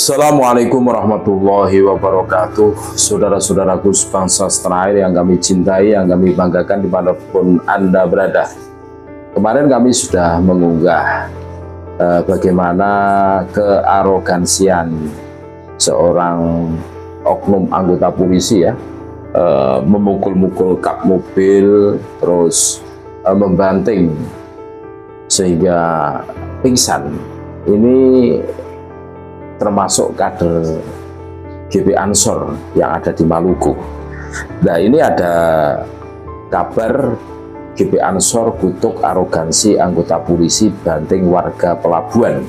Assalamualaikum warahmatullahi wabarakatuh. Saudara-saudaraku sebangsa setanah air yang kami cintai, yang kami banggakan dimanapun Anda berada. Kemarin kami sudah mengunggah bagaimana kearogansian seorang oknum anggota polisi ya, memukul-mukul kap mobil, terus membanting sehingga pingsan. Ini termasuk kader GP Ansor yang ada di Maluku. Nah, ini ada kabar GP Ansor kutuk arogansi anggota polisi banting warga pelabuhan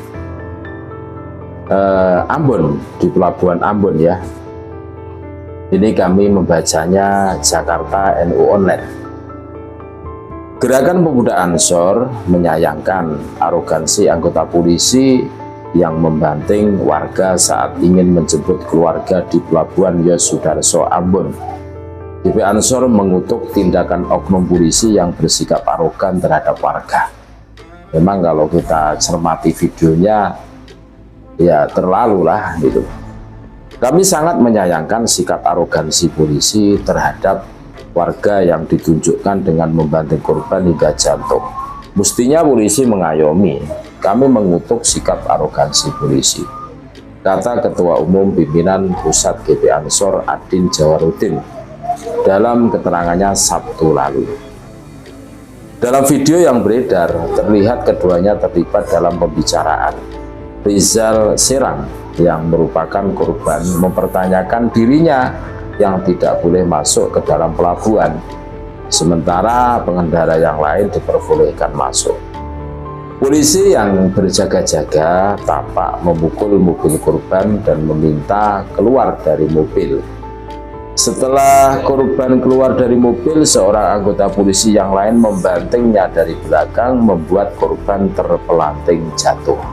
Ambon, di pelabuhan Ambon ya. Ini kami membacanya Jakarta NU Online. Gerakan Pemuda Ansor menyayangkan arogansi anggota polisi yang membanting warga saat ingin menjemput keluarga di Pelabuhan Yosudarso Ambon. GP Ansor mengutuk tindakan oknum polisi yang bersikap arogan terhadap warga. Memang kalau kita cermati videonya, ya terlalu lah gitu. Kami sangat menyayangkan sikap arogansi polisi terhadap warga yang ditunjukkan dengan membanting korban hingga jantung. Mestinya polisi mengayomi. Kami mengutuk sikap arogansi polisi, kata Ketua Umum Pimpinan Pusat GP Ansor Adin Jawaruddin dalam keterangannya Sabtu lalu. Dalam video yang beredar, terlihat keduanya terlibat dalam pembicaraan. Rizal Serang yang merupakan korban mempertanyakan dirinya yang tidak boleh masuk ke dalam pelabuhan, sementara pengendara yang lain diperbolehkan masuk. Polisi yang berjaga-jaga tampak memukul mobil korban dan meminta keluar dari mobil. Setelah korban keluar dari mobil, seorang anggota polisi yang lain membantingnya dari belakang, membuat korban terpelanting jatuh.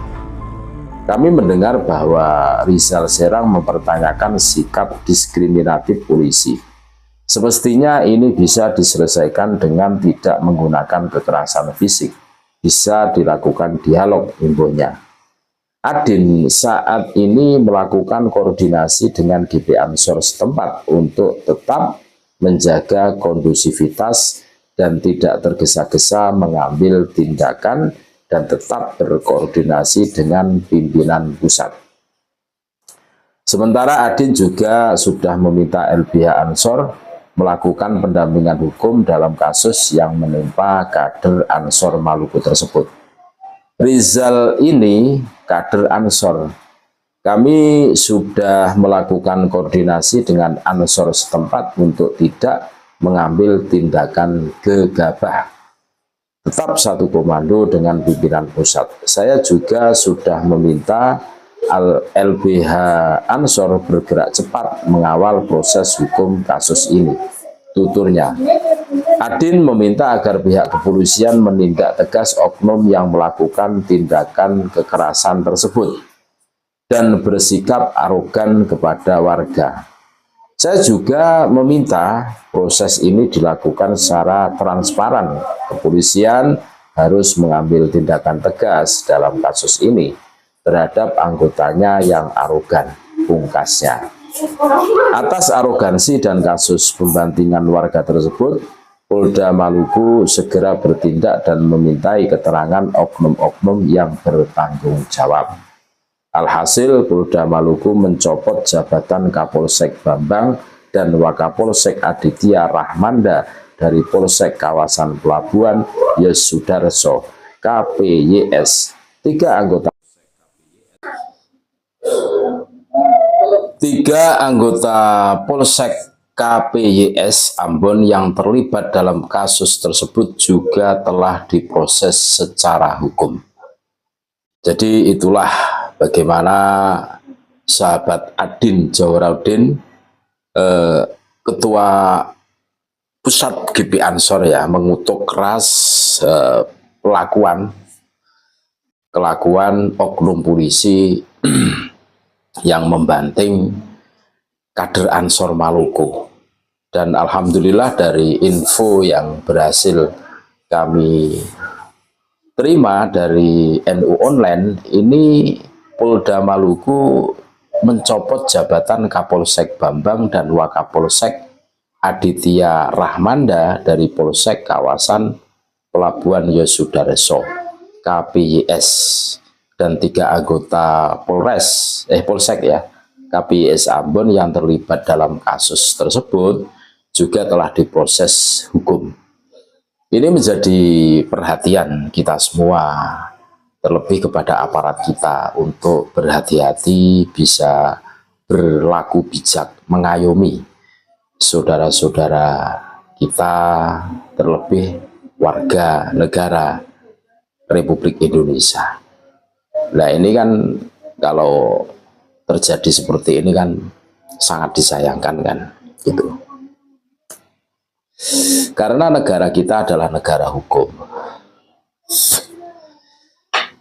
Kami mendengar bahwa Rizal Serang mempertanyakan sikap diskriminatif polisi. Semestinya ini bisa diselesaikan dengan tidak menggunakan kekerasan fisik. Bisa dilakukan dialog, imbuhnya. Adin saat ini melakukan koordinasi dengan GP Ansor setempat untuk tetap menjaga kondusivitas dan tidak tergesa-gesa mengambil tindakan dan tetap berkoordinasi dengan pimpinan pusat. Sementara Adin juga sudah meminta LBH Ansor melakukan pendampingan hukum dalam kasus yang menimpa kader Ansor Maluku tersebut. Rizal ini kader Ansor. Kami sudah melakukan koordinasi dengan Ansor setempat untuk tidak mengambil tindakan gegabah. Tetap satu komando dengan pimpinan pusat. Saya juga sudah meminta LBH Ansor bergerak cepat mengawal proses hukum kasus ini, tuturnya. Adin meminta agar pihak kepolisian menindak tegas oknum yang melakukan tindakan kekerasan tersebut dan bersikap arogan kepada warga. Saya juga meminta proses ini dilakukan secara transparan. Kepolisian harus mengambil tindakan tegas dalam kasus ini terhadap anggotanya yang arogan, pungkasnya. Atas arogansi dan kasus pembantingan warga tersebut, Polda Maluku segera bertindak dan memintai keterangan oknum-oknum yang bertanggung jawab. Alhasil, Polda Maluku mencopot jabatan Kapolsek Bambang dan Wakapolsek Aditya Rahmanda dari Polsek Kawasan Pelabuhan Yosudarso KPYS. Tiga anggota Polsek KPYS Ambon yang terlibat dalam kasus tersebut juga telah diproses secara hukum. Jadi itulah bagaimana sahabat Adin Jawaruddin, Ketua Pusat GP Ansor ya, mengutuk keras kelakuan oknum polisi yang membanting kader Ansor Maluku. Dan alhamdulillah dari info yang berhasil kami terima dari NU Online, ini Polda Maluku mencopot jabatan Kapolsek Bambang dan Wakapolsek Aditya Rahmanda dari Polsek kawasan Pelabuhan Yosudarso KPYS, dan 3 anggota Polsek ya KPYS Ambon yang terlibat dalam kasus tersebut juga telah diproses hukum. Ini menjadi perhatian kita semua, terlebih kepada aparat kita untuk berhati-hati, bisa berlaku bijak, mengayomi saudara-saudara kita, terlebih warga negara Republik Indonesia. Nah ini kan kalau terjadi seperti ini kan sangat disayangkan kan gitu. Karena negara kita adalah negara hukum.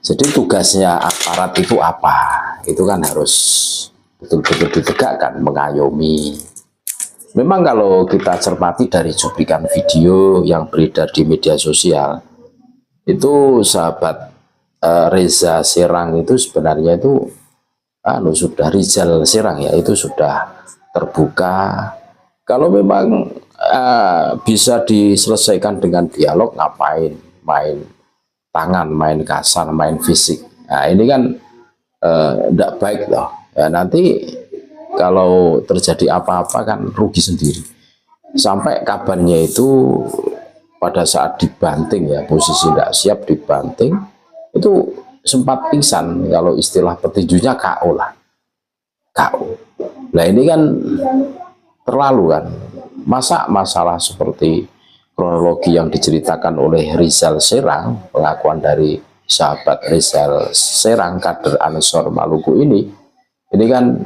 Jadi tugasnya aparat itu apa? Itu kan harus betul-betul ditegakkan, mengayomi. Memang kalau kita cermati dari cuplikan video yang beredar di media sosial, itu sahabat Reza Serang itu sebenarnya itu sudah Rizal Serang ya, itu sudah terbuka. Kalau memang bisa diselesaikan dengan dialog, ngapain main tangan, main kasar, main fisik. Nah ini kan tidak baik loh ya, nanti kalau terjadi apa-apa kan rugi sendiri. Sampai kabarnya itu pada saat dibanting ya, posisi tidak siap dibanting, itu sempat pingsan, kalau istilah petinjunya KO lah, KO. Nah ini kan terlalu kan, masa masalah seperti kronologi yang diceritakan oleh Rizal Serang, pengakuan dari sahabat Rizal Serang, kader Ansor Maluku ini kan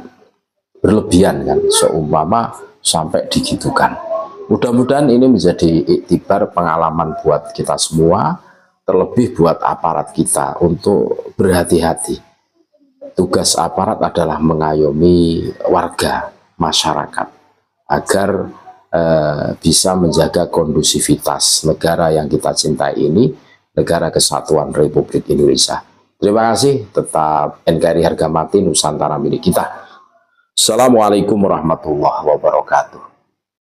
berlebihan kan, seumpama sampai digitukan. Mudah-mudahan ini menjadi iktibar pengalaman buat kita semua, terlebih buat aparat kita untuk berhati-hati. Tugas aparat adalah mengayomi warga masyarakat agar bisa menjaga kondusivitas negara yang kita cintai ini, negara kesatuan Republik Indonesia. Terima kasih, tetap NKRI harga mati, Nusantara milik kita. Assalamualaikum warahmatullahi wabarakatuh.